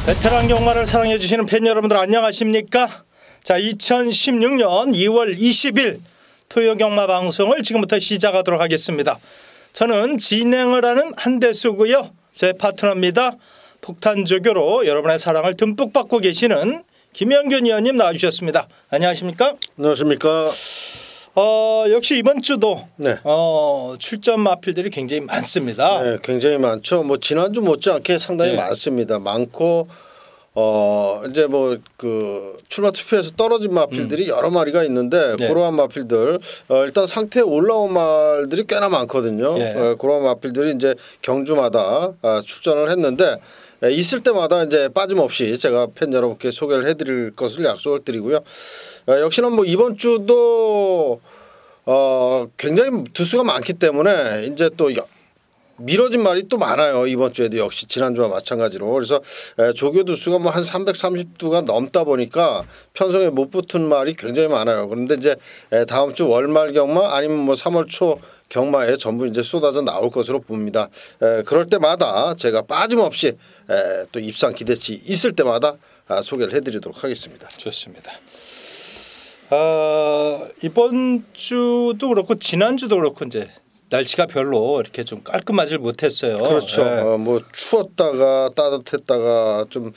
베테랑 경마를 사랑해주시는 팬 여러분들 안녕하십니까? 자, 2016년 2월 20일 토요 경마 방송을 지금부터 시작하도록 하겠습니다. 저는 진행을 하는 한대수고요. 제 파트너입니다. 폭탄조교로 여러분의 사랑을 듬뿍 받고 계시는 김영균 의원님 나와주셨습니다. 안녕하십니까? 안녕하십니까? 역시 이번 주도 네. 출전 마필들이 굉장히 많습니다. 네, 굉장히 많죠. 뭐 지난주 못지않게 상당히 네. 많습니다. 많고 이제 뭐 그 출마 투표에서 떨어진 마필들이 여러 마리가 있는데 네. 그러한 마필들 일단 상태에 올라온 말들이 꽤나 많거든요. 네. 그러한 마필들이 이제 경주마다 출전을 했는데 있을 때마다 이제 빠짐없이 제가 팬 여러분께 소개를 해드릴 것을 약속을 드리고요. 역시나 뭐 이번 주도 굉장히 두수가 많기 때문에 이제 또 미뤄진 말이 또 많아요. 이번 주에도 역시 지난주와 마찬가지로. 그래서 조교 두수가 뭐 한 330두가 넘다 보니까 편성에 못 붙은 말이 굉장히 많아요. 그런데 이제 다음 주 월말 경마 아니면 뭐 3월 초 경마에 전부 이제 쏟아져 나올 것으로 봅니다. 그럴 때마다 제가 빠짐없이 또 입상 기대치 있을 때마다 소개를 해드리도록 하겠습니다. 좋습니다. 이번 주도 그렇고 지난주도 그렇고 이제 날씨가 별로 이렇게 좀 깔끔하지 못했어요. 그렇죠. 네. 뭐 추웠다가 따뜻했다가 좀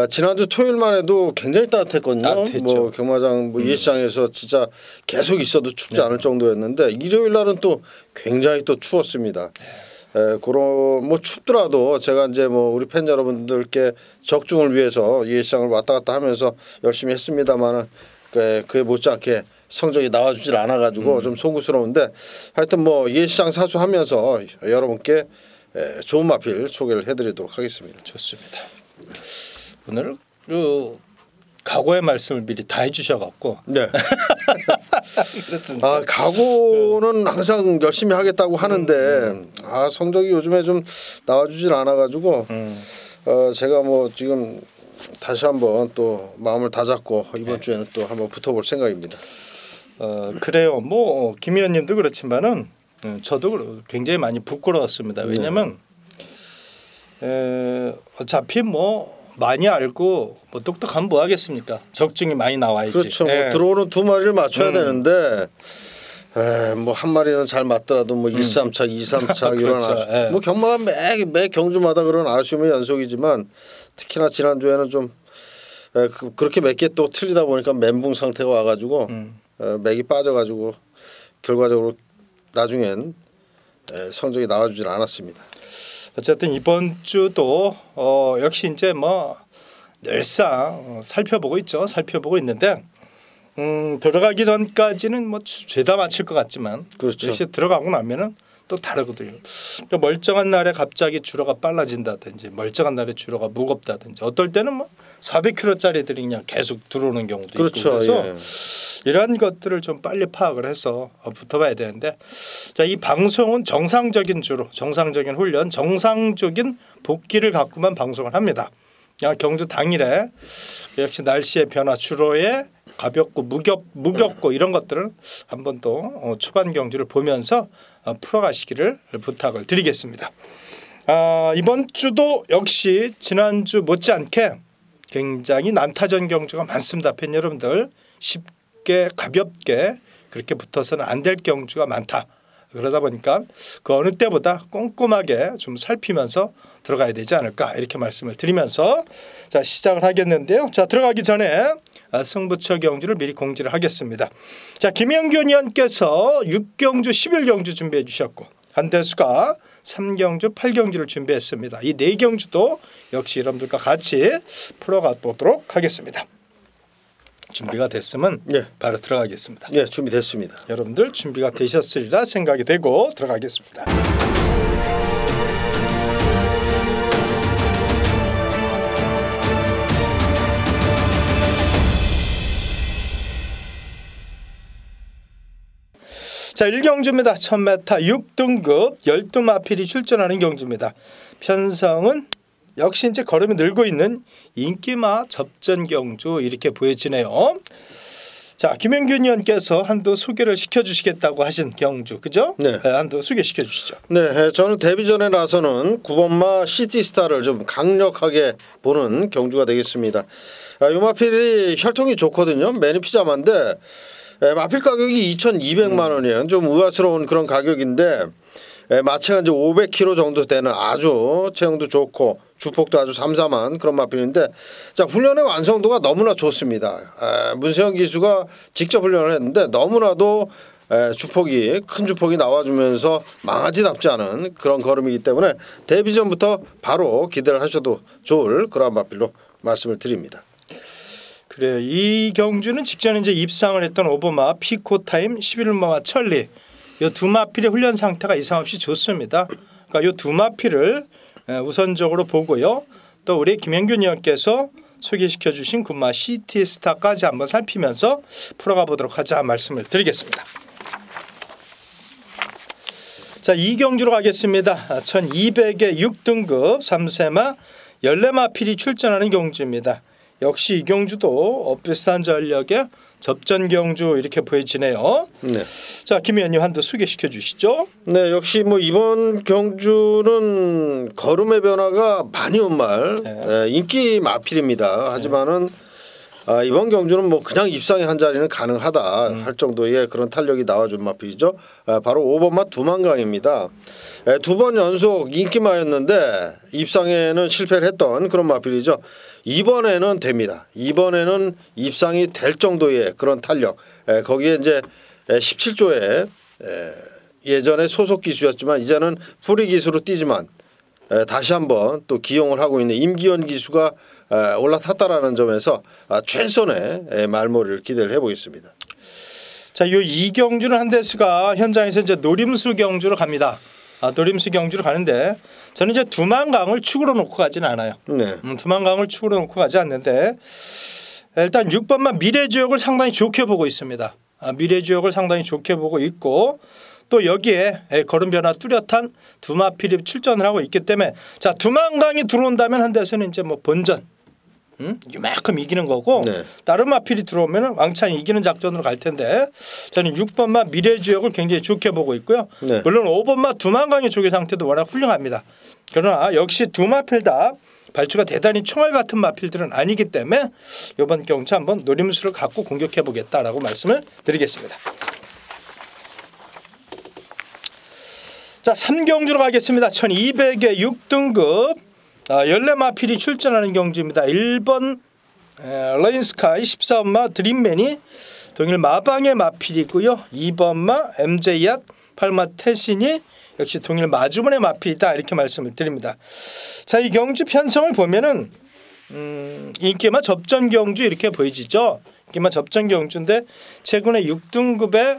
지난주 토요일만 해도 굉장히 따뜻했거든요. 따뜻했죠. 뭐 경마장 뭐 예시장에서 진짜 계속 있어도 춥지 않을 정도였는데 일요일 날은 또 굉장히 또 추웠습니다. 그런 뭐 춥더라도 제가 이제 뭐 우리 팬 여러분들께 적중을 위해서 예시장을 왔다 갔다 하면서 열심히 했습니다만은 그에 못지않게 성적이 나와주질 않아가지고 좀 송구스러운데 하여튼 뭐 예시장 사수하면서 여러분께 좋은 마필 소개를 해드리도록 하겠습니다. 좋습니다. 오늘 그 각오의 말씀을 미리 다 해주셔갖고. 네. 각오는 항상 열심히 하겠다고 하는데 성적이 요즘에 좀 나와주질 않아가지고 제가 뭐 지금 다시 한번 또 마음을 다잡고 이번 주에는 또 한번 붙어볼 생각입니다. 그래요. 뭐 김 의원님도 그렇지만은 저도 굉장히 많이 부끄러웠습니다. 왜냐하면 어차피 뭐 많이 알고 뭐 똑똑하면 뭐 하겠습니까? 적중이 많이 나와야지. 그렇죠. 뭐 들어오는 두 마리를 맞춰야 되는데 뭐 한 마리는 잘 맞더라도 뭐 1, 3차, 2, 3차 이런 그렇죠. 뭐 경마가 매 경주마다 그런 아쉬움의 연속이지만 특히나 지난주에는 좀 그렇게 몇 개 또 틀리다 보니까 멘붕 상태가 와가지고 맥이 빠져가지고 결과적으로 나중엔 성적이 나와주질 않았습니다. 어쨌든 이번 주도 역시 이제 뭐 늘상 살펴보고 있죠. 살펴보고 있는데 들어가기 전까지는 뭐 죄다 맞힐 것 같지만 그렇죠. 역시 들어가고 나면은 또 다르거든요. 그러니까 멀쩡한 날에 갑자기 주로가 빨라진다든지 멀쩡한 날에 주로가 무겁다든지 어떨 때는 뭐 400kg짜리들이 그냥 계속 들어오는 경우도 그렇죠. 있고 그래서 이러한 것들을 좀 빨리 파악을 해서 붙어봐야 되는데 자, 이 방송은 정상적인 주로 정상적인 훈련 정상적인 복귀를 갖고만 방송을 합니다. 그냥 경주 당일에 역시 날씨의 변화 주로에 가볍고 무겁고 이런 것들은 한번 또 초반 경주를 보면서 풀어가시기를 부탁을 드리겠습니다. 이번 주도 역시 지난주 못지않게 굉장히 난타전 경주가 많습니다. 팬 여러분들 쉽게 가볍게 그렇게 붙어서는 안 될 경주가 많다. 그러다 보니까 그 어느 때보다 꼼꼼하게 좀 살피면서 들어가야 되지 않을까 이렇게 말씀을 드리면서 자 시작을 하겠는데요. 자 들어가기 전에 승부처 경주를 미리 공지를 하겠습니다. 자 김영균 의원께서 6경주 11경주 준비해 주셨고 한대수가 3경주 8경주를 준비했습니다. 이 4경주도 역시 여러분들과 같이 풀어가 보도록 하겠습니다. 준비가 됐으면 바로 들어가겠습니다. 네, 준비됐습니다. 여러분들 준비가 되셨으리라 생각이 되고 들어가겠습니다. 자 1경주입니다. 1000m 6등급 12마필이 출전하는 경주입니다. 편성은 역시 이제 걸음이 늘고 있는 인기마 접전 경주 이렇게 보여지네요. 자, 김영균 의원께서 한두 소개를 시켜주시겠다고 하신 경주, 그죠? 네. 한두 소개시켜 주시죠. 네, 저는 데뷔전에 나서는 9번마 시티스타를 좀 강력하게 보는 경주가 되겠습니다. 이 마필이 혈통이 좋거든요. 매니피자마인데 마필 가격이 2,200만 원이에요. 좀 의아스러운 그런 가격인데 마체가 이제 500kg 정도 되는 아주 체형도 좋고 주폭도 아주 삼삼한 그런 마필인데, 자, 훈련의 완성도가 너무나 좋습니다. 문세영 기수가 직접 훈련을 했는데 너무나도 주폭이 큰 주폭이 나와주면서 망아지답지 않은 그런 걸음이기 때문에 데뷔전부터 바로 기대를 하셔도 좋을 그런 마필로 말씀을 드립니다. 그래요. 이 경주는 직전에 이제 입상을 했던 오버마, 피코타임, 11마와 천리, 이 두 마필의 훈련 상태가 이상 없이 좋습니다. 그러니까 이 두 마필을 우선적으로 보고요. 또 우리 김영균 의원께서 소개시켜 주신 군마 시티스타까지 한번 살피면서 풀어가 보도록 하자 말씀을 드리겠습니다. 자, 이 경주로 가겠습니다. 1200의 6등급 3세마 14마필이 출전하는 경주입니다. 역시 이 경주도 비슷한 전력의 접전 경주 이렇게 보여지네요. 네. 자, 김 의원님 한두 소개시켜 주시죠. 네, 역시 뭐 이번 경주는 걸음의 변화가 많이 온 말 인기 마필입니다. 하지만은 이번 경주는 뭐 그냥 입상의 한 자리는 가능하다 할 정도의 그런 탄력이 나와준 마필이죠. 바로 5번마 두만강입니다. 두 번 연속 인기마였는데 입상에는 실패를 했던 그런 마필이죠. 이번에는 됩니다. 이번에는 입상이 될 정도의 그런 탄력. 거기에 이제 17조에 예전에 소속 기수였지만 이제는 프리 기수로 뛰지만 다시 한번 또 기용을 하고 있는 임기현 기수가 올라탔다라는 점에서 최선의 말머리를 기대를 해보겠습니다. 자, 이 경주는 한대수가 현장에서 이제 노림수 경주로 갑니다. 노림수 경주로 가는데 저는 이제 두만강을 축으로 놓고 가지는 않아요. 네. 두만강을 축으로 놓고 가지 않는데 일단 6번만 미래지역을 상당히 좋게 보고 있습니다. 미래지역을 상당히 좋게 보고 있고 또 여기에 걸음 변화 뚜렷한 두 마필이 출전을 하고 있기 때문에 자, 두만강이 들어온다면 한대수는 이제 뭐 본전 이만큼 이기는 거고 네. 다른 마필이 들어오면 왕창 이기는 작전으로 갈 텐데 저는 6번마 미래지역을 굉장히 좋게 보고 있고요. 네. 물론 5번마 두만강의 조기 상태도 워낙 훌륭합니다. 그러나 역시 두 마필 다 발주가 대단히 총알 같은 마필들은 아니기 때문에 이번 경주 한번 노림수를 갖고 공격해 보겠다라고 말씀을 드리겠습니다. 자, 3경주로 가겠습니다. 1200의 6등급 14마필이 출전하는 경주입니다. 1번 레인스카이 14번마 드림맨이 동일 마방의 마필이고요. 2번마 MJ앗 8마 태신이 역시 동일 마주문의 마필이다 이렇게 말씀을 드립니다. 자, 이 경주 편성을 보면은 인기마 접전 경주 이렇게 보이시죠. 인기마 접전 경주인데 최근에 6등급에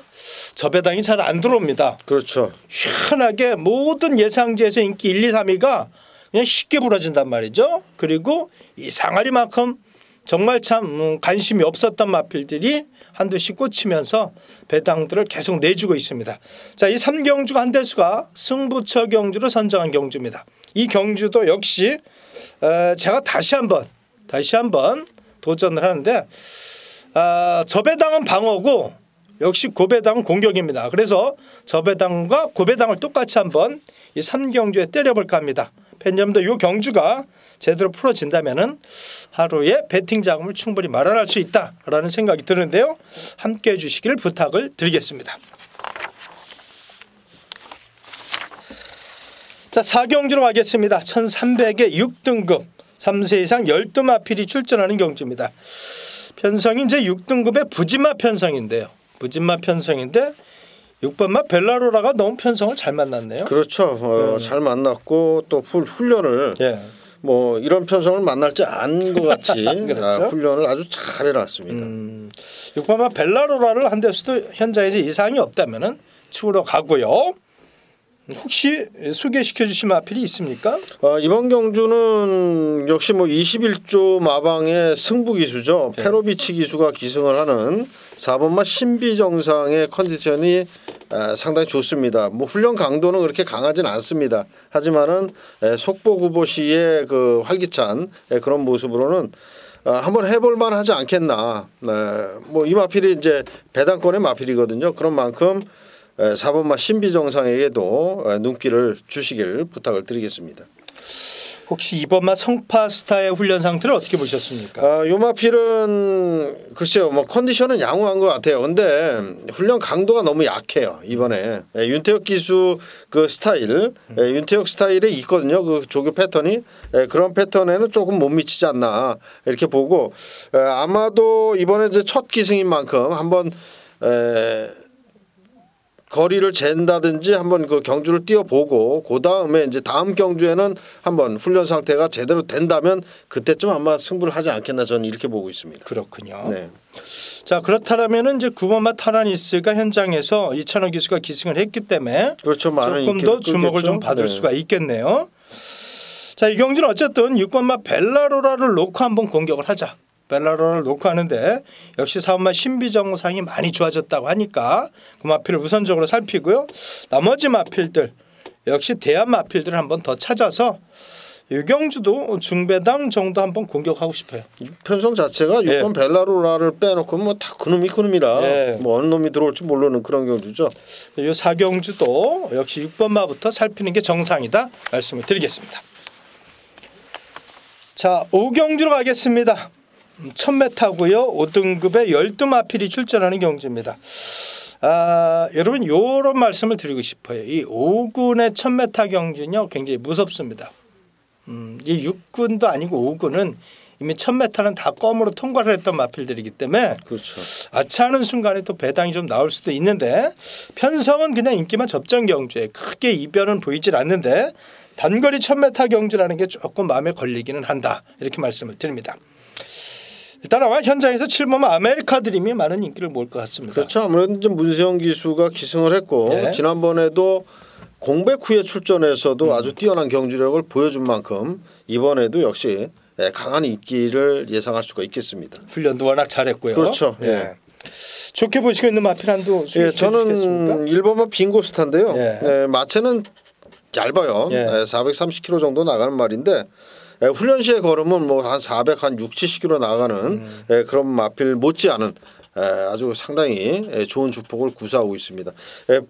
저배당이 잘 안 들어옵니다. 그렇죠. 희한하게 모든 예상지에서 인기 1, 2, 3위가 그냥 쉽게 부러진단 말이죠. 그리고 이 상아리만큼 정말 참 관심이 없었던 마필들이 한두씩 꽂히면서 배당들을 계속 내주고 있습니다. 자, 이 3경주가 한대수가 승부처 경주로 선정한 경주입니다. 이 경주도 역시 제가 다시 한번 도전을 하는데 저배당은 방어고 역시 고배당은 공격입니다. 그래서 저배당과 고배당을 똑같이 한번 이 3경주에 때려볼까 합니다. 팬여러분들 이 경주가 제대로 풀어진다면은 하루에 배팅 자금을 충분히 마련할 수 있다라는 생각이 드는데요. 함께해 주시기를 부탁을 드리겠습니다. 자, 4경주로 가겠습니다. 1300의 6등급 3세 이상 12마필이 출전하는 경주입니다. 편성이 이제 6등급의 부진마 편성인데요. 부진마 편성인데 6번마 벨라로라가 너무 편성을 잘 만났네요. 그렇죠. 잘 만났고 또 훈련을 뭐 이런 편성을 만날지 않은 것 같이 그렇죠? 훈련을 아주 잘 해놨습니다. 6번마 벨라로라를 한대수도 현장에 이상이 없다면은 축으로 가고요. 혹시 소개시켜 주실 마필이 있습니까? 이번 경주는 역시 뭐 21조 마방의 승부 기수죠. 페로비치 기수가 기승을 하는 4번마 신비 정상의 컨디션이 상당히 좋습니다. 뭐 훈련 강도는 그렇게 강하진 않습니다. 하지만은 속보 구보 시의 그 활기찬 그런 모습으로는 한번 해볼만 하지 않겠나. 뭐 이 마필이 이제 배당권의 마필이거든요. 그런 만큼 4번마 신비정상에게도 눈길을 주시길 부탁을 드리겠습니다. 혹시 이번마 성파스타의 훈련 상태를 어떻게 보셨습니까? 요 마필은 글쎄요, 뭐 컨디션은 양호한 것 같아요. 근데 훈련 강도가 너무 약해요 이번에. 윤태혁 기수 그 스타일, 윤태혁 스타일에 있거든요. 그 조교 패턴이 그런 패턴에는 조금 못 미치지 않나 이렇게 보고 아마도 이번에 이제 첫 기승인 만큼 한번 거리를 잰다든지 한번 그 경주를 뛰어보고 그 다음에 이제 다음 경주에는 한번 훈련 상태가 제대로 된다면 그때쯤 아마 승부를 하지 않겠나 저는 이렇게 보고 있습니다. 그렇군요. 네. 자 그렇다면은 이제 9번마 타라니스가 현장에서 이찬원 기수가 기승을 했기 때문에 그렇죠. 많은 조금 더 주목을 좀 받을 수가 있겠네요. 자 이 경주는 어쨌든 6번마 벨라로라를 놓고 한번 공격을 하자. 벨라로라를 놓고 하는데 역시 4번마 신비정상이 많이 좋아졌다고 하니까 그 마필을 우선적으로 살피고요. 나머지 마필들 역시 대한 마필들을 한번 더 찾아서 유경주도 중배당 정도 한번 공격하고 싶어요. 편성 자체가 6번 벨라로라를 빼놓고 뭐 다 그놈이라 뭐 어느 놈이 들어올지 모르는 그런 경주죠. 이 4경주도 역시 6번마부터 살피는 게 정상이다 말씀을 드리겠습니다. 자 5경주로 가겠습니다. 1000m고요. 5등급에 12마필이 출전하는 경주입니다. 여러분 이런 말씀을 드리고 싶어요. 이 5군의 1000m 경주는요 굉장히 무섭습니다. 이 6군도 아니고 5군은 이미 1000m는 다 껌으로 통과를 했던 마필들이기 때문에 그렇죠. 아차하는 순간에 또 배당이 좀 나올 수도 있는데 편성은 그냥 인기만 접전 경주에 크게 이변은 보이질 않는데 단거리 1000m 경주라는 게 조금 마음에 걸리기는 한다 이렇게 말씀을 드립니다. 일단 아마 현장에서 7번마 아메리카 드림이 많은 인기를 모을 것 같습니다. 그렇죠. 아무래도 좀 문세영 기수가 기승을 했고 지난번에도 공백 후에 출전해서도 아주 뛰어난 경주력을 보여준 만큼 이번에도 역시 강한 인기를 예상할 수가 있겠습니다. 훈련도 워낙 잘했고요. 그렇죠. 좋게 보시고 있는 마필 한도 소개해 주시겠습니까? 저는 1번마 빙고스타인데요. 마체는 얇아요. 430km 정도 나가는 말인데 훈련 시에 걸으면 뭐 한 400, 한 6, 70km 나가는 그런 마필 못지않은 아주 상당히 좋은 주폭을 구사하고 있습니다.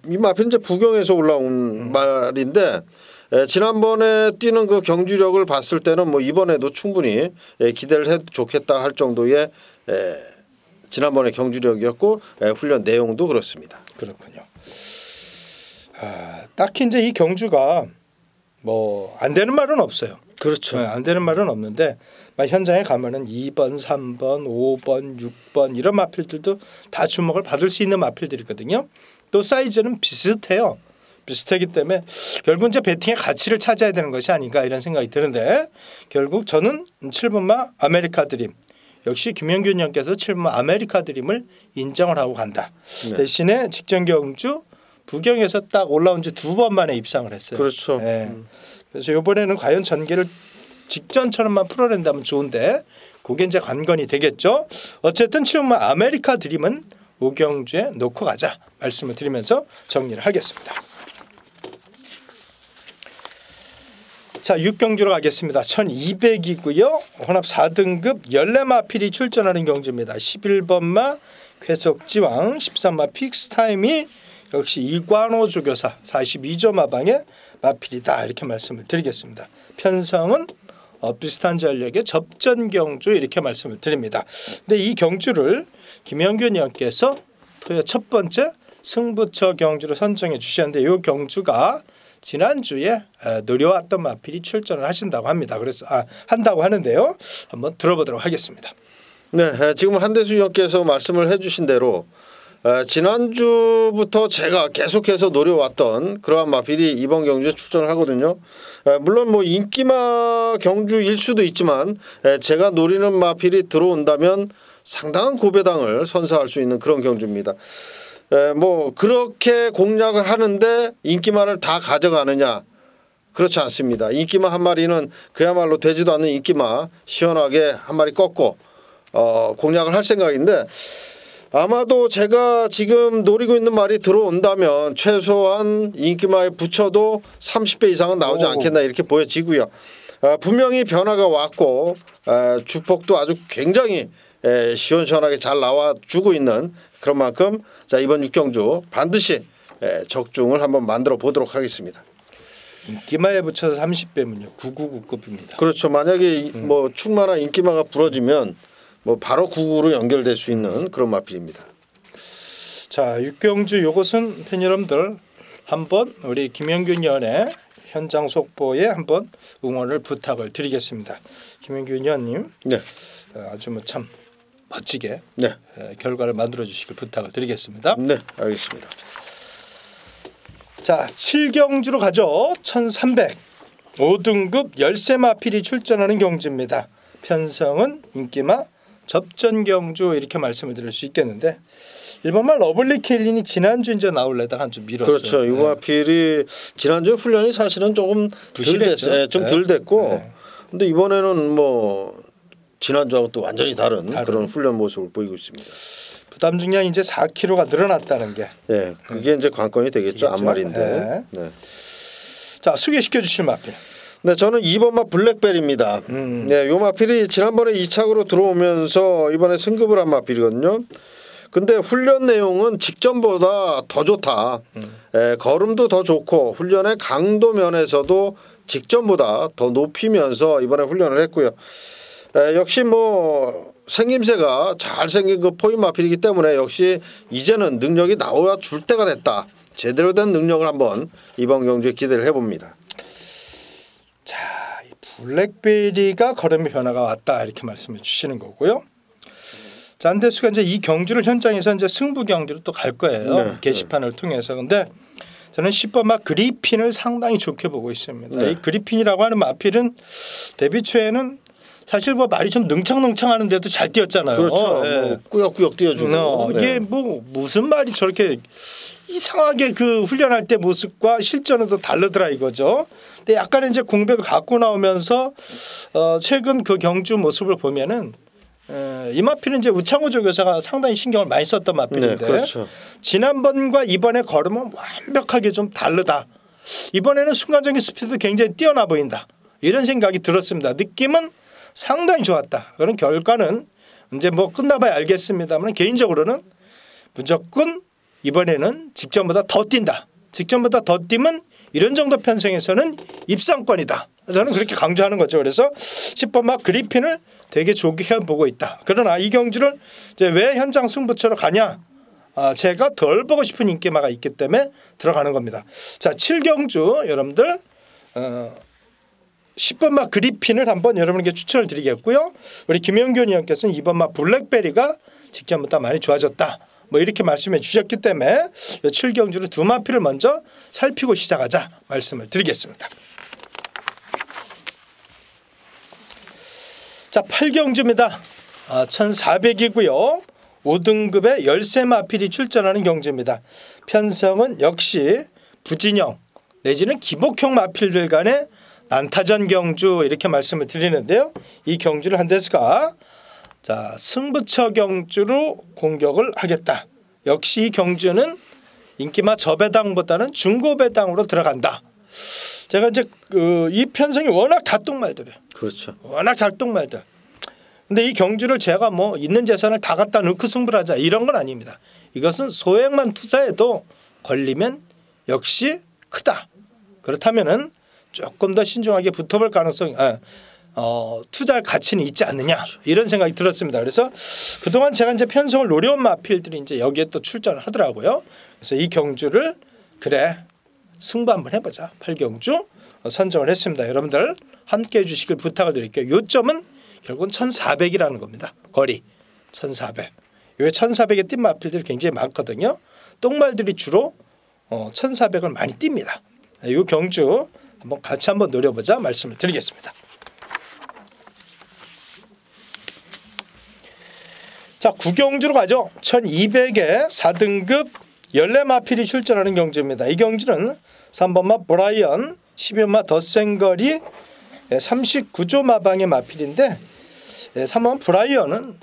이 마필은 이제 부경에서 올라온 말인데 지난번에 뛰는 그 경주력을 봤을 때는 뭐 이번에도 충분히 기대를 해도 좋겠다 할 정도의 지난번에 경주력이었고 훈련 내용도 그렇습니다. 그렇군요. 딱히 이제 이 경주가 뭐 안 되는 말은 없어요. 그렇죠. 안 되는 말은 없는데 현장에 가면은 2번, 3번, 5번, 6번 이런 마필들도 다 주목을 받을 수 있는 마필들이거든요. 또 사이즈는 비슷해요. 비슷하기 때문에 결국 이제 배팅의 가치를 찾아야 되는 것이 아닌가 이런 생각이 드는데 결국 저는 7번마 아메리카 드림 역시 김영균 형께서 7번마 아메리카 드림을 인정을 하고 간다. 대신에 직전 경주 부경에서 딱 올라온 지 2번 만에 입상을 했어요. 그렇죠. 그래서 이번에는 과연 전개를 직전처럼만 풀어낸다면 좋은데 그게 이제 관건이 되겠죠. 어쨌든 7번마 아메리카 드림은 5경주에 놓고 가자 말씀을 드리면서 정리를 하겠습니다. 자 6경주로 가겠습니다. 1200이고요. 혼합 4등급 14마필이 출전하는 경주입니다. 11번마 쾌속지왕 13마 픽스타임이 역시 이관호 조교사 42조 마방의 마필이다 이렇게 말씀을 드리겠습니다. 편성은 비슷한 전력의 접전 경주 이렇게 말씀을 드립니다. 근데 이 경주를 김영균 형께서 토요 첫 번째 승부처 경주로 선정해 주셨는데 이 경주가 지난주에 노려왔던 마필이 출전을 하신다고 합니다. 그래서 한다고 하는데요. 한번 들어보도록 하겠습니다. 네, 지금 한대수 형께서 말씀을 해주신 대로 지난주부터 제가 계속해서 노려왔던 그러한 마필이 이번 경주에 출전을 하거든요. 물론 뭐 인기마 경주일 수도 있지만 제가 노리는 마필이 들어온다면 상당한 고배당을 선사할 수 있는 그런 경주입니다. 뭐 그렇게 공략을 하는데 인기마를 다 가져가느냐 그렇지 않습니다. 인기마 한 마리는 그야말로 되지도 않는 인기마 시원하게 한 마리 꺾고 공략을 할 생각인데 아마도 제가 지금 노리고 있는 말이 들어온다면 최소한 인기마에 붙여도 30배 이상은 나오지 않겠나 이렇게 보여지고요. 분명히 변화가 왔고 주폭도 아주 굉장히 시원시원하게 잘 나와주고 있는 그런 만큼 자 이번 6경주 반드시 적중을 한번 만들어 보도록 하겠습니다. 인기마에 붙여서 30배면요 999급입니다. 그렇죠. 만약에 뭐 충만한 인기마가 부러지면 뭐 바로 99로 연결될 수 있는 그런 마필입니다. 자 6경주 요것은 팬 여러분들 한번 우리 김영균 의원의 현장 속보에 한번 응원을 부탁을 드리겠습니다. 김영균 의원님 네. 아주 뭐 참 멋지게 네. 결과를 만들어 주시길 부탁을 드리겠습니다. 네, 알겠습니다. 자 7경주로 가죠. 1300 5등급 열세 마필이 출전하는 경주입니다. 편성은 인기마 접전경주 이렇게 말씀을 드릴 수 있겠는데 일본말 러블리 켈린이 지난주 이제 나올래다가 좀 미뤘어요. 그렇죠. 이 마필이 지난주 훈련이 사실은 조금 덜 됐어요. 좀 덜 됐고 근데 이번에는 뭐 지난주하고 또 완전히 다른 그런 훈련 모습을 보이고 있습니다. 부담 중량 이제 4kg가 늘어났다는 게. 네, 그게 이제 관건이 되겠죠. 앞말인데. 네. 자 소개시켜 주실 마필. 네, 저는 2번마 블랙벨입니다. 네, 요 마필이 지난번에 2착으로 들어오면서 이번에 승급을 한 마필이거든요. 근데 훈련 내용은 직전보다 더 좋다. 걸음도 더 좋고 훈련의 강도 면에서도 직전보다 더 높이면서 이번에 훈련을 했고요. 역시 뭐 생김새가 잘생긴 그 포인 마필이기 때문에 역시 이제는 능력이 나와 줄 때가 됐다. 제대로 된 능력을 한번 이번 경주에 기대를 해봅니다. 자, 이 블랙베리가 걸음의 변화가 왔다 이렇게 말씀해 주시는 거고요. 자, 안대수가 이제 이 경주를 현장에서 이제 승부 경주로 또 갈 거예요. 네, 게시판을 통해서. 근데 저는 10번마 그리핀을 상당히 좋게 보고 있습니다. 네. 이 그리핀이라고 하는 마필은 데뷔 초에는 사실 뭐 말이 좀 능청능청하는데도 잘 뛰었잖아요. 그렇죠. 뭐 꾸역꾸역 뛰어주고. 이게 뭐 무슨 말이 저렇게 이상하게 그 훈련할 때 모습과 실전은 또 다르더라 이거죠. 근데 약간 이제 공백을 갖고 나오면서 최근 그 경주 모습을 보면은 이 마필은 이제 우창호 조교사가 상당히 신경을 많이 썼던 마필인데 네, 그렇죠. 지난번과 이번에 걸음은 완벽하게 좀 다르다. 이번에는 순간적인 스피드 굉장히 뛰어나 보인다. 이런 생각이 들었습니다. 느낌은 상당히 좋았다. 그런 결과는 이제 뭐 끝나봐야 알겠습니다만 개인적으로는 무조건 이번에는 직전보다 더 뛴다. 직전보다 더 뛰면 이런 정도 편성에서는 입상권이다. 저는 그렇게 강조하는 거죠. 그래서 10번마 그리핀을 되게 좋게 보고 있다. 그러나 이 경주를 이제 왜 현장 승부처로 가냐? 제가 덜 보고 싶은 인기마가 있기 때문에 들어가는 겁니다. 자, 7경주 여러분들 10번마 그리핀을 한번 여러분에게 추천을 드리겠고요. 우리 김영균 의원께서는 2번마 블랙베리가 직전보다 많이 좋아졌다. 뭐 이렇게 말씀해 주셨기 때문에 7경주를 두 마필을 먼저 살피고 시작하자 말씀을 드리겠습니다. 자 8경주입니다. 1400이고요. 5등급의 열세 마필이 출전하는 경주입니다. 편성은 역시 부진형 내지는 기복형 마필들 간의 난타전 경주 이렇게 말씀을 드리는데요. 이 경주를 한대수가 자 승부처 경주로 공격을 하겠다. 역시 이 경주는 인기마 저배당보다는 중고배당으로 들어간다. 제가 이제 이 편성이 워낙 닭똥말들이에요. 그렇죠. 워낙 닭똥말들. 근데 이 경주를 제가 뭐 있는 재산을 다 갖다 넣고 승부를 하자 이런 건 아닙니다. 이것은 소액만 투자해도 걸리면 역시 크다. 그렇다면은 조금 더 신중하게 붙어볼 가능성이 투자할 가치는 있지 않느냐 이런 생각이 들었습니다. 그래서 그동안 제가 이제 편성을 노려온 마필들이 이제 여기에 또 출전을 하더라고요. 그래서 이 경주를 그래 승부 한번 해보자 8경주 선정을 했습니다. 여러분들 함께 해주시길 부탁을 드릴게요. 요점은 결국은 1400이라는 겁니다. 거리 1400. 이 1400에 뛴 마필들이 굉장히 많거든요. 똥말들이 주로 1400을 많이 띱니다. 이 경주 한번 같이 한번 노려보자 말씀을 드리겠습니다. 자 9경주로 가죠. 1200에 4등급 14마필이 출전하는 경주입니다. 이 경주는 3번마 브라이언 12번마 더센거리 39조 마방의 마필인데 3번 브라이언은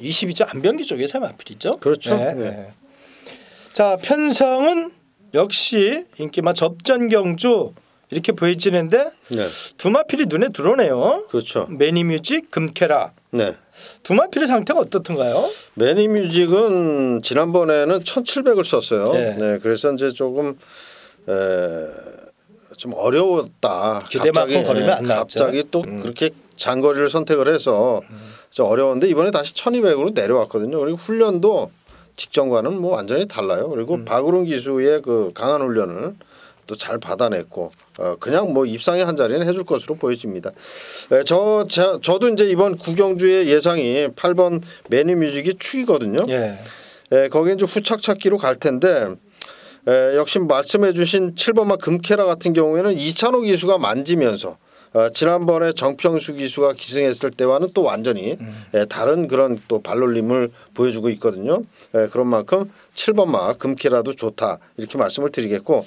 22조 안병기 쪽에서 마필이죠. 그렇죠. 네. 네. 자 편성은 역시 인기마 접전 경주 이렇게 보여지는데 네. 두마필이 눈에 들어오네요. 그렇죠. 매니뮤직, 금케라. 네. 두마필의 상태가 어떻던가요? 매니뮤직은 지난번에는 1,700을 썼어요. 네. 네. 그래서 이제 조금 좀 어려웠다. 기대만큼 거리면 안 나왔죠. 갑자기 또 그렇게 장거리를 선택을 해서 좀 어려웠는데 이번에 다시 1,200으로 내려왔거든요. 그리고 훈련도 직전과는 뭐 완전히 달라요. 그리고 박우른 기수의 그 강한 훈련을 또 잘 받아냈고 그냥 뭐 입상의 한 자리는 해줄 것으로 보여집니다. 저도 이제 이번 구경주의 예상이 8번 매니뮤직이 축이거든요. 예. 거기에 이제 후착 찾기로 갈 텐데 역시 말씀해주신 7번마 금케라 같은 경우에는 이찬호 기수가 만지면서 지난번에 정평수 기수가 기승했을 때와는 또 완전히 다른 그런 또 발놀림을 보여주고 있거든요. 그런 만큼 7번마 금케라도 좋다 이렇게 말씀을 드리겠고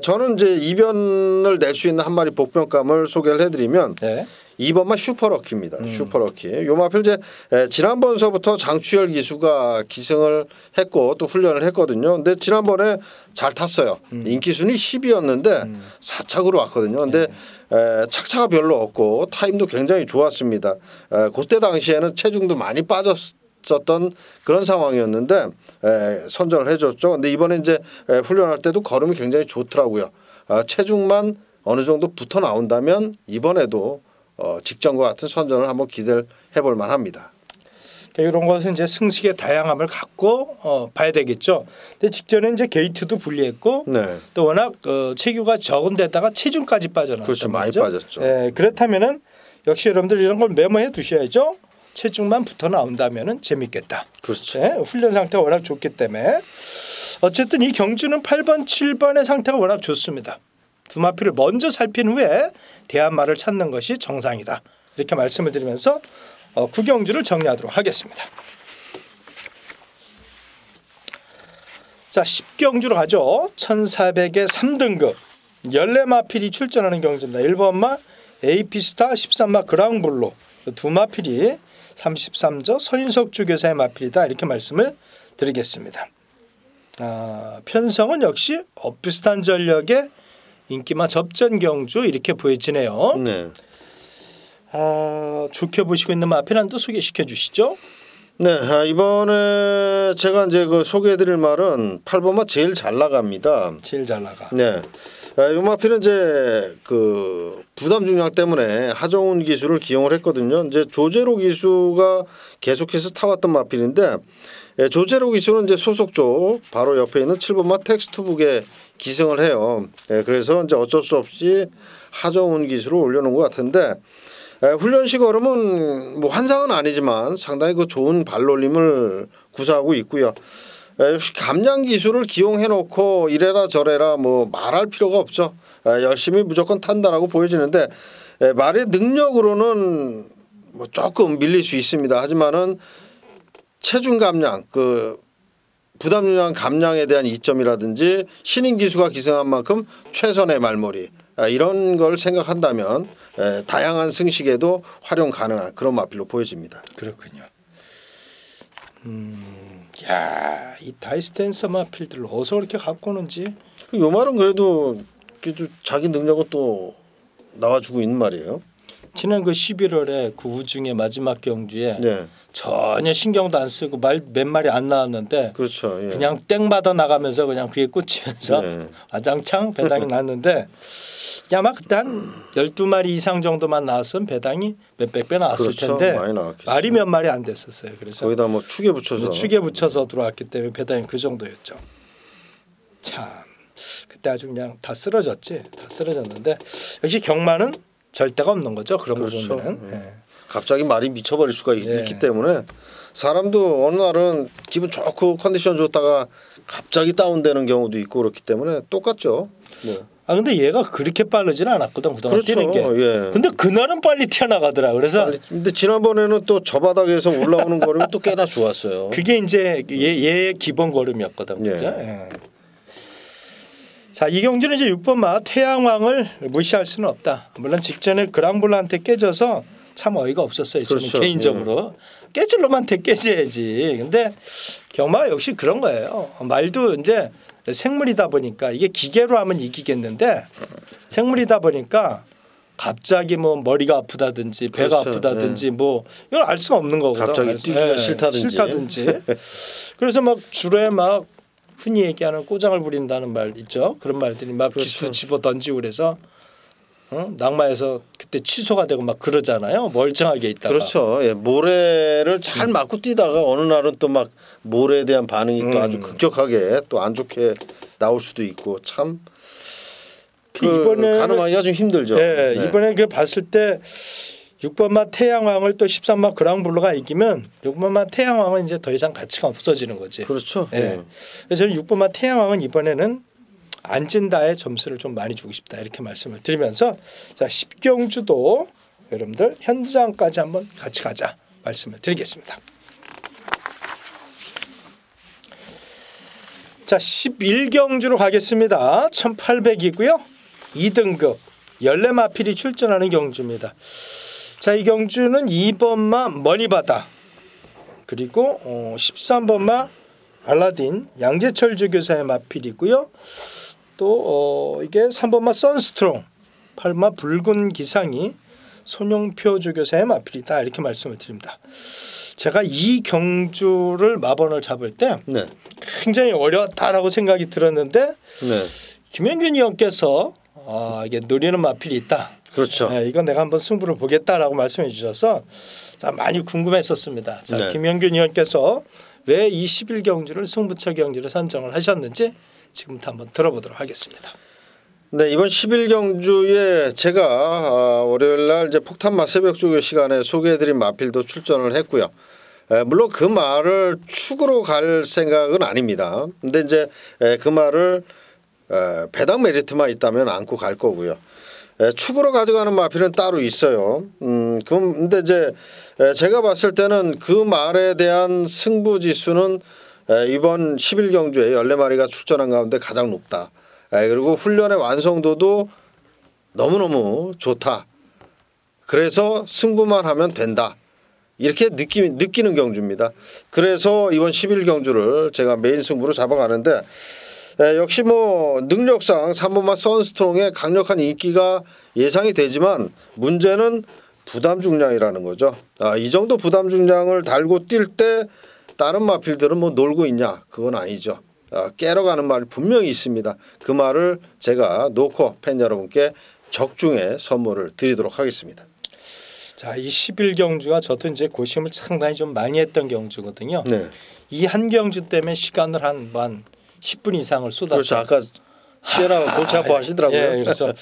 저는 이제 이변을 낼 수 있는 한 마리 복병감을 소개를 해드리면 네. 2번마 슈퍼럭키입니다. 슈퍼럭키. 요 마필 이제 지난번서부터 장추열 기수가 기승을 했고 또 훈련을 했거든요. 근데 지난번에 잘 탔어요. 인기 순위 10위였는데 4착으로 왔거든요. 근데 착차가 별로 없고 타임도 굉장히 좋았습니다. 그때 당시에는 체중도 많이 빠졌었던 그런 상황이었는데 선전을 해줬죠. 근데 이번에 이제 훈련할 때도 걸음이 굉장히 좋더라고요. 체중만 어느 정도 붙어 나온다면 이번에도 직전과 같은 선전을 한번 기대를 해볼 만합니다. 이런 것은 이제 승식의 다양함을 갖고 봐야 되겠죠. 근데 직전에 이제 게이트도 불리했고 네. 또 워낙 체규가 적은 데다가 체중까지 빠져나왔단 그렇죠. 많이 말이죠. 빠졌죠. 그렇다면은 역시 여러분들 이런 걸 메모해 두셔야죠. 체중만 붙어 나온다면은 재밌겠다. 그렇죠. 훈련 상태가 워낙 좋기 때문에 어쨌든 이 경주는 8번, 7번의 상태가 워낙 좋습니다. 두마필을 먼저 살핀 후에 대한말을 찾는 것이 정상이다. 이렇게 말씀을 드리면서 구경주를 정리하도록 하겠습니다. 자, 10경주로 가죠. 1400의 3등급 14마필이 출전하는 경주입니다. 1번마 에이피스타, 13마 그랑블로 두 마필이 33조 서인석 주교사의 마필이다. 이렇게 말씀을 드리겠습니다. 편성은 역시 비슷한 전력의 인기마 접전 경주 이렇게 보여지네요. 네. 좋게 보시고 있는 마필 한 또 소개시켜 주시죠. 네, 이번에 제가 이제 그 소개해드릴 말은 8번마 제일 잘 나갑니다. 제일 잘 나가. 네, 이 마필은 이제 그 부담 중량 때문에 하정훈 기수를 기용을 했거든요. 이제 조제로 기수가 계속해서 타왔던 마필인데 조제로 기수는 이제 소속조 바로 옆에 있는 7번마 텍스트북에 기승을 해요. 그래서 이제 어쩔 수 없이 하정훈 기수를 올려놓은 것 같은데. 훈련식 얼음은 뭐 환상은 아니지만 상당히 그 좋은 발놀림을 구사하고 있고요. 역시 감량 기술을 기용해놓고 이래라 저래라 뭐 말할 필요가 없죠. 열심히 무조건 탄다라고 보여지는데 말의 능력으로는 뭐 조금 밀릴 수 있습니다. 하지만은 체중 감량 그 부담 중량 감량에 대한 이점이라든지 신인 기수가 기승한 만큼 최선의 말머리 이런 걸 생각한다면 다양한 승식에도 활용 가능한 그런 마필로 보여집니다. 그렇군요. 야, 이 다이스텐서 마필들을 어디서 그렇게 갖고 오는지. 요 말은 그래도 자기 능력은 또 나와주고 있는 말이에요. 지난 그 11월에 그 우중의 마지막 경주에 네. 전혀 신경도 안 쓰고 말 몇 마리 안 나왔는데 그렇죠. 예. 그냥 땡 받아 나가면서 그냥 그게 꽂히면서 아장창 배당이 났는데 아마 그때 한 12마리 이상 정도만 나왔으면 배당이 몇백 배 나왔을 그렇죠. 텐데 많이 나왔겠죠. 말이 몇 마리 안 됐었어요. 그래서 거기다 뭐 축에 붙여서 들어왔기 때문에 배당이 그 정도였죠. 참 그때 아주 그냥 다 쓰러졌지. 다 쓰러졌는데 역시 경마는 절대가 없는 거죠. 그런 그렇죠. 거 보면은. 갑자기 말이 미쳐버릴 수가 있기 때문에 사람도 어느 날은 기분 좋고 컨디션 좋다가 갑자기 다운되는 경우도 있고 그렇기 때문에 똑같죠. 뭐. 근데 얘가 그렇게 빠르지는 않았거든 그동안 그렇죠. 뛰는 게. 예. 근데 그날은 빨리 튀어나가더라. 그래서 근데 지난번에는 또 저 바닥에서 올라오는 걸음이 또 꽤나 좋았어요. 그게 이제 얘의 기본 걸음이었거든. 그죠? 예. 자, 이 경주는 이제 6번마 태양왕을 무시할 수는 없다. 물론 직전에 그랑블라한테 깨져서 참 어이가 없었어요. 저는 그렇죠. 개인적으로. 깨질 놈한테 깨져야지. 근데 경마가 역시 그런 거예요. 말도 이제 생물이다 보니까 이게 기계로 하면 이기겠는데 생물이다 보니까 갑자기 뭐 머리가 아프다든지 배가 그렇죠. 아프다든지 뭐 이걸 알 수가 없는 거거든. 갑자기 뛰기가 싫다든지. 그래서 막 주로에 막 흔히 얘기하는 꼬장을 부린다는 말 있죠. 그런 말들이 막 그렇죠. 기수 집어 던지고 그래서 낙마해서 그때 취소가 되고 막 그러잖아요. 멀쩡하게 있다가. 그렇죠. 예, 모래를 잘 맞고 뛰다가 어느 날은 또 막 모래에 대한 반응이 또 아주 급격하게 또 안 좋게 나올 수도 있고 참 이번에 가늠하기가 좀 힘들죠. 네, 이번에 그 봤을 때 6번마 태양왕을 또 13마 그랑블루가 이기면 6번마 태양왕은 이제 더 이상 가치가 없어지는 거지. 그렇죠. 네. 그래서 저는 6번마 태양왕은 이번에는 안진다의 점수를 좀 많이 주고 싶다 이렇게 말씀을 드리면서 자 10경주도 여러분들 현장까지 한번 같이 가자 말씀을 드리겠습니다. 자 11경주로 가겠습니다. 1800이고요. 2등급 연례마필이 출전하는 경주입니다. 자, 이 경주는 2번마 머니바다 그리고 13번마 알라딘 양재철 조교사의 마필이고요. 또 이게 3번마 선스트롱 8마 붉은 기상이 손용표 조교사의 마필이다 이렇게 말씀을 드립니다. 제가 이 경주를 마번을 잡을 때 네. 굉장히 어려웠다라고 생각이 들었는데 네. 김현균 의원께서 이게 노리는 마필이 있다. 그렇죠. 네, 이건 내가 한번 승부를 보겠다라고 말씀해 주셔서 많이 궁금했었습니다. 자, 네. 김현균 의원께서 왜 이 11경주를 승부처 경주로 선정을 하셨는지 지금부터 한번 들어보도록 하겠습니다. 네, 이번 11경주에 제가 월요일 날 이제 폭탄마 새벽조교 시간에 소개해드린 마필도 출전을 했고요. 물론 그 말을 축으로 갈 생각은 아닙니다. 근데 이제 그 말을 배당 메리트만 있다면 안고 갈 거고요. 축으로 가져가는 마필은 따로 있어요. 근데 이제 제가 봤을 때는 그 말에 대한 승부 지수는 이번 11경주에 14마리가 출전한 가운데 가장 높다. 그리고 훈련의 완성도도 너무너무 좋다. 그래서 승부만 하면 된다. 이렇게 느끼는 경주입니다. 그래서 이번 11경주를 제가 메인 승부로 잡아가는데 역시 뭐 능력상 3번마 선스트롱의 강력한 인기가 예상이 되지만 문제는 부담 중량이라는 거죠. 이 정도 부담 중량을 달고 뛸 때 다른 마필들은 뭐 놀고 있냐? 그건 아니죠. 깨러 가는 말이 분명히 있습니다. 그 말을 제가 놓고 팬 여러분께 적중에 선물을 드리도록 하겠습니다. 자, 이 11경주가 저도 이제 고심을 상당히 좀 많이 했던 경주거든요. 네. 이 한 경주 때문에 시간을 한 10분 이상을 쏟았다. 그렇죠. 아까 깨라 골치 아파 하시더라고요. 예, 그래서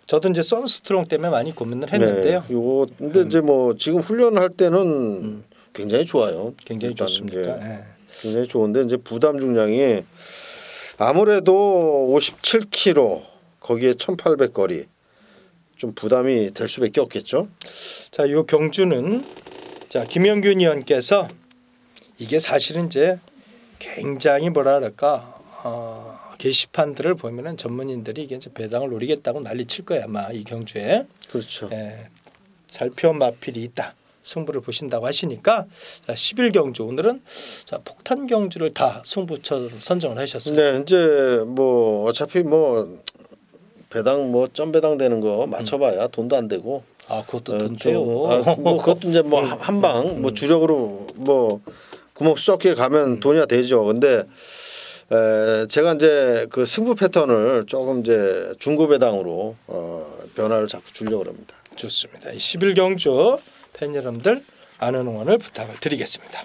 저도 이제 선스트롱 때문에 많이 고민을 했는데요. 네, 요거 근데 이제 뭐 지금 훈련할 때는 굉장히 좋아요. 굉장히 좋습니다. 예. 굉장히 좋은데 이제 부담 중량이 아무래도 57kg 거기에 1800 거리 좀 부담이 될 수밖에 없겠죠. 자, 요 경주는 자 김영균 의원께서 이게 사실은 이제 굉장히 뭐라 그럴까 게시판들을 보면은 전문인들이 이게 이제 배당을 노리겠다고 난리칠 거야 아마 이 경주에. 그렇죠. 살펴 마필이 있다. 승부를 보신다고 하시니까 자 11경주 오늘은 자 폭탄 경주를 다 승부처로 선정을 하셨어요. 네, 이제 뭐 어차피 뭐 배당 뭐 점 배당 되는 거 맞춰봐야 돈도 안 되고. 그것도 돈 돼요. 뭐 그것도 이제 뭐 한방 뭐 주력으로 뭐 구멍 썩게 가면 돈이야 되죠. 근데 제가 이제 그 승부 패턴을 조금 이제 중고 배당으로 변화를 자꾸 주려고 합니다. 좋습니다. 11경주 팬 여러분들 많은 응원을 부탁을 드리겠습니다.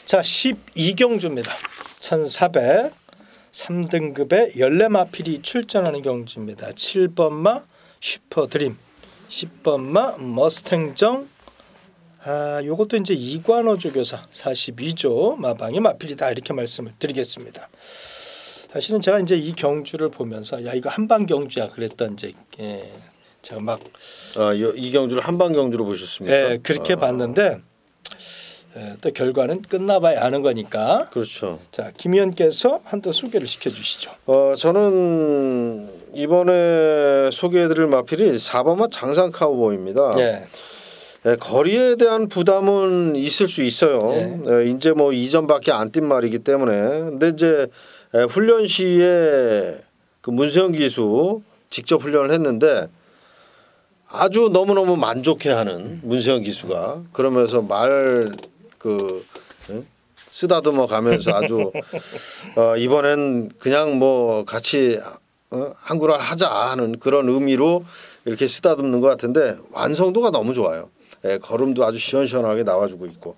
자 12경주입니다. 1400 3등급의 연례마필이 출전하는 경주입니다. 7번마 슈퍼드림 10번마 머스탱정 요것도 이제 이관호 조교사 42조 마방의 마필이다 이렇게 말씀을 드리겠습니다. 사실은 제가 이제 이 경주를 보면서 야 이거 한방 경주야 그랬던 이제 제가 막 이 경주를 한방 경주로 보셨습니까? 네, 그렇게 봤는데 또 결과는 끝나봐야 아는 거니까. 그렇죠. 자, 김 의원께서 한 번 소개를 시켜주시죠. 저는 이번에 소개해드릴 마필이 4번마 장상 카우보이입니다. 네. 거리에 대한 부담은 있을 수 있어요. 이제 뭐 이전밖에 안 뛴 말이기 때문에. 근데 이제 훈련 시에 그 문세영 기수 직접 훈련을 했는데 아주 너무너무 만족해하는 문세영 기수가 그러면서 쓰다듬어 가면서 아주 이번엔 그냥 뭐 같이 한국을 하자 하는 그런 의미로 이렇게 쓰다듬는 것 같은데 완성도가 너무 좋아요. 걸음도 아주 시원시원하게 나와주고 있고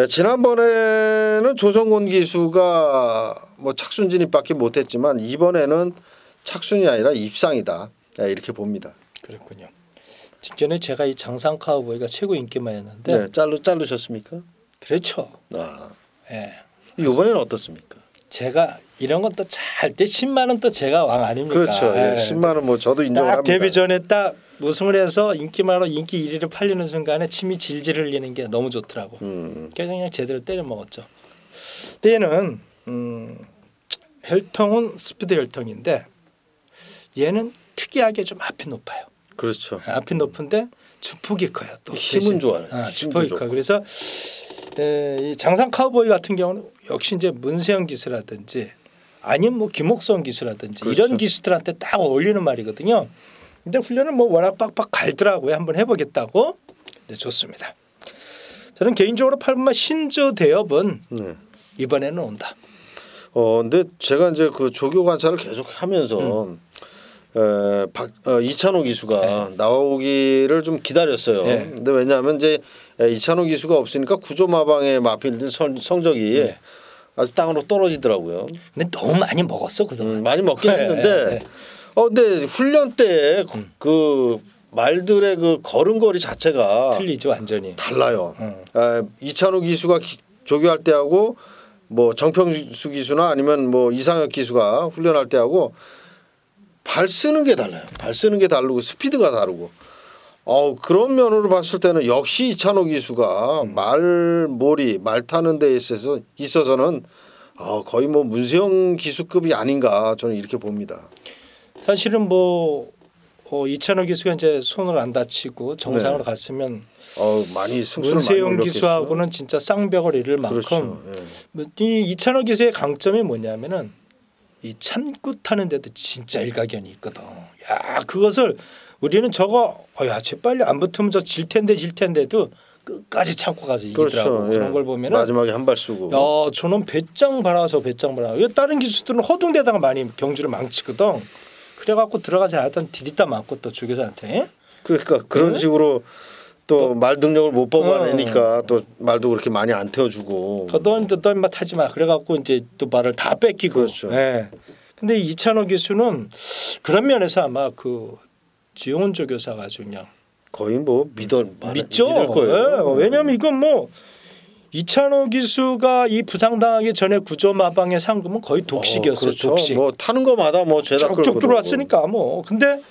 지난번에는 조성곤 기수가 뭐 착순 진입밖에 못했지만 이번에는 착순이 아니라 입상이다 이렇게 봅니다. 그렇군요. 직전에 제가 이 장상 카우보이가 최고 인기만이었는데 자르셨습니까? 그렇죠. 예. 이번에는 어떻습니까? 제가 이런 건 또 잘 때 10만 원 또 제가 왕 아닙니까? 그렇죠. 10만 원 뭐 저도 인정을 딱 합니다. 데뷔 전에 딱 우승을 해서 인기만으로 인기 1위를 팔리는 순간에 침이 질질 흘리는 게 너무 좋더라고. 그래서 그냥 제대로 때려 먹었죠. 얘는 혈통은 스피드 혈통인데 얘는 특이하게 좀 앞이 높아요. 그렇죠. 앞이 높은데 주폭이 커요. 또 힘은 좋아요. 주폭이 커요. 그래서 이 장상 카우보이 같은 경우는 역시 이제 문세영 기수라든지 아니면 뭐 김옥성 기수라든지 그렇죠. 이런 기수들한테 딱 어울리는 말이거든요. 근데 훈련을 뭐 워낙 빡빡 갈더라고요. 한번 해보겠다고. 네, 좋습니다. 저는 개인적으로 8분만 신조 대엽은 이번에는 온다. 근데 제가 이제 그 조교 관찰을 계속 하면서 이찬호 기수가 나오기를 좀 기다렸어요. 근데 왜냐하면 이제 이찬호 기수가 없으니까 구조마방에 마필드 성적이 아주 땅으로 떨어지더라고요. 근데 너무 많이 먹었어 그동안. 많이 먹긴 했는데 근데 훈련 때 그 말들의 그 걸음걸이 자체가 틀리죠 완전히. 달라요. 이찬호 기수가 조교할 때하고 뭐 정평수 기수나 아니면 뭐 이상혁 기수가 훈련할 때하고 발 쓰는 게 달라요. 발 쓰는 게 다르고 스피드가 다르고. 그런 면으로 봤을 때는 역시 이찬호 기수가 말 타는 데 있어서는 거의 뭐 문세영 기수급이 아닌가 저는 이렇게 봅니다. 사실은 뭐 이찬호 기수가 이제 손을 안 다치고 정상으로 갔으면 많이 승수를 문세영 기수하고는 진짜 쌍벽을 이룰 만큼 그렇죠. 이 이찬호 기수의 강점이 뭐냐면은 이 참고 타는 데도 진짜 일가견이 있거든. 야 그것을 우리는 저거 야 재빨리 안 붙으면 저 질 텐데도 끝까지 참고 가서 이기더라고. 그렇죠. 그런 걸 보면은 마지막에 한 발 쏘고. 야 저놈 배짱 발아서 배짱 발아. 다른 기수들은 허둥대다가 많이 경주를 망치거든. 그래갖고 들어가서 하여튼 디리다 많고 또 조교사한테. 그러니까 그런 식으로 또 말 능력을 못 뽑아내니까 또 말도 그렇게 많이 안 태워주고. 너 인마 타지 마. 그래갖고 이제 또 말을 다 뺏기고. 그렇죠. 네. 근데 이찬호 기수는 그런 면에서 아마 그 지용훈 조교사가 아주 그냥 거의 뭐 믿을 네. 거예요. 왜냐하면 이건 뭐 이찬호 기수가 이 부상당하기 전에 구조마방의 상금은 거의 독식이었어요. 그렇죠. 독식. 뭐 타는 거마다 뭐 죄다 쭉쭉 들어왔으니까 뭐. 근데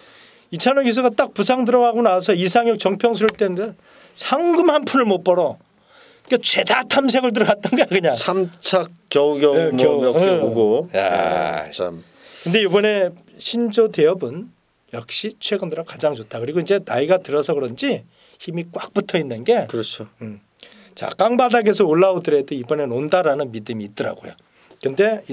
이찬호 기수가 딱 부상 들어가고 나서 이상혁 정평수를 때인데 상금 한 푼을 못 벌어. 그러니까 죄다 탐색을 들어갔던 거야 그냥. 3착 겨우겨우 몇 개 보고. 야, 참. 근데 이번에 신조 대엽은 역시 최근 들어 가장 좋다. 그리고 이제 나이가 들어서 그런지 힘이 꽉 붙어 있는 게. 그렇죠. 자 깡바닥에서 올라오더라도 이번엔 온다라는 믿음이 있더라고요. 그런데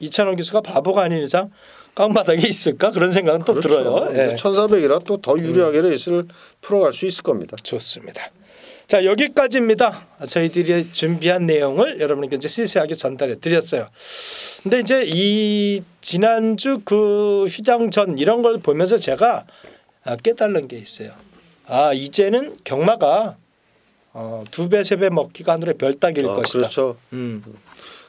이찬호 기수가 바보가 아닌 이상 깡바닥에 있을까 그런 생각은 또 그렇죠. 들어요. 예. 1,400이라 또 더 유리하게 레이스를 풀어갈 수 있을 겁니다. 좋습니다. 자 여기까지입니다. 저희들이 준비한 내용을 여러분께 이제 세세하게 전달해 드렸어요. 근데 이제 이 지난주 그 휘장전 이런 걸 보면서 제가 깨달은 게 있어요. 이제는 경마가 2배 3배 먹기가 하늘의 별 따기일 것이다. 그렇죠.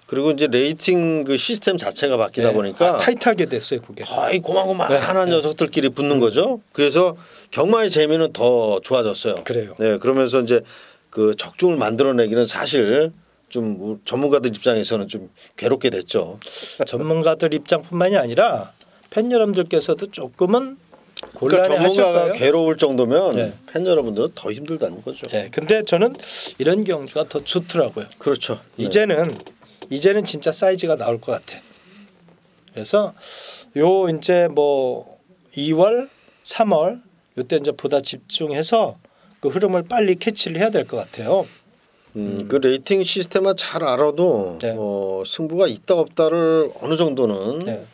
그리고 이제 레이팅 그 시스템 자체가 바뀌다 보니까 타이트하게 됐어요, 그게. 거의 고만고만한 녀석들끼리 붙는 거죠. 그래서 경마의 재미는 더 좋아졌어요. 그래요. 네, 그러면서 이제 그 적중을 만들어내기는 사실 좀 전문가들 입장에서는 좀 괴롭게 됐죠. 전문가들 입장뿐만이 아니라 팬 여러분들께서도 조금은 곤란해 그러니까 전문가가 하실까요? 괴로울 정도면 팬 여러분들은 더 힘들다는 거죠. 네, 근데 저는 이런 경주가 더 좋더라고요. 그렇죠. 이제는 진짜 사이즈가 나올 것 같아. 그래서 요 이제 뭐 2월, 3월 요때 이제 보다 집중해서 그 그 흐름을 빨리 캐치를 해야 될 것 같아요. 그 레이팅 시스템만 잘 알아도 네. 승부가 있다 없다를 어느 정도는 네.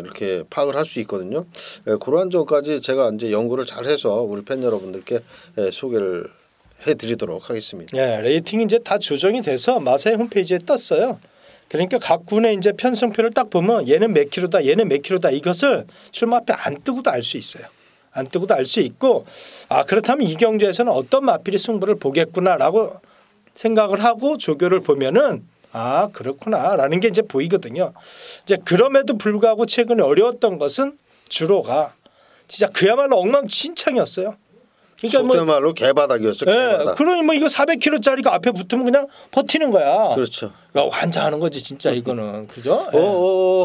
이렇게 파악을 할 수 있거든요. 그러한 점까지 제가 이제 연구를 잘해서 우리 팬 여러분들께 소개를 해드리도록 하겠습니다. 예, 레이팅이 이제 다 조정이 돼서 마사의 홈페이지에 떴어요. 그러니까 각 군의 이제 편성표를 딱 보면 얘는 몇 킬로다, 얘는 몇 킬로다 이것을 출마표 안 뜨고도 알 수 있어요. 안 뜨고도 알 수 있고 아 그렇다면 이 경주에서는 어떤 마필이 승부를 보겠구나라고 생각을 하고 조교를 보면은 아 그렇구나라는 게 이제 보이거든요. 이제 그럼에도 불구하고 최근에 어려웠던 것은 주로가 진짜 그야말로 엉망진창이었어요. 그러니까 속된 말로 개바닥이었죠. 개바닥. 그러니 뭐 이거 400kg짜리가 앞에 붙으면 그냥 버티는 거야. 그렇죠. 그러니까 환장하는 거지 진짜 이거는 그죠?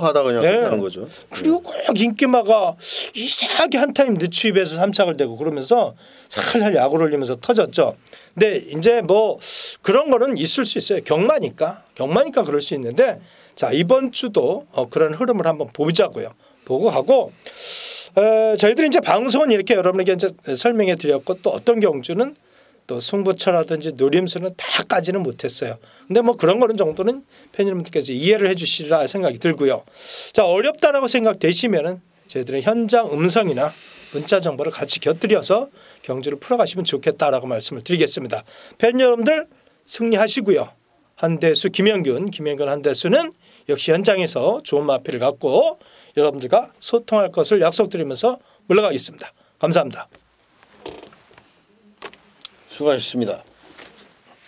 하다 그냥 끝나는 거죠. 그리고 꼭 인기마가 이상하게 한 타임 늦추입해서 3착을 대고 그러면서 살살 약을 올리면서 터졌죠. 근데 이제 뭐 그런 거는 있을 수 있어요. 경마니까 그럴 수 있는데 자 이번 주도 그런 흐름을 한번 보자고요. 보고 가고 저희들이 이제 방송은 이렇게 여러분에게 이제 설명해 드렸고 또 어떤 경주는 또 승부처라든지 노림수는 다까지는 못했어요. 근데 뭐 그런 거는 정도는 팬 여러분들께서 이해를 해주시리라 생각이 들고요. 자 어렵다라고 생각되시면은 저희들은 현장 음성이나 문자 정보를 같이 곁들여서 경주를 풀어가시면 좋겠다라고 말씀을 드리겠습니다. 팬 여러분들 승리하시고요. 한대수 김영균 한대수는 역시 현장에서 좋은 마필을 갖고 여러분들과 소통할 것을 약속드리면서 물러가겠습니다. 감사합니다. 수고하셨습니다.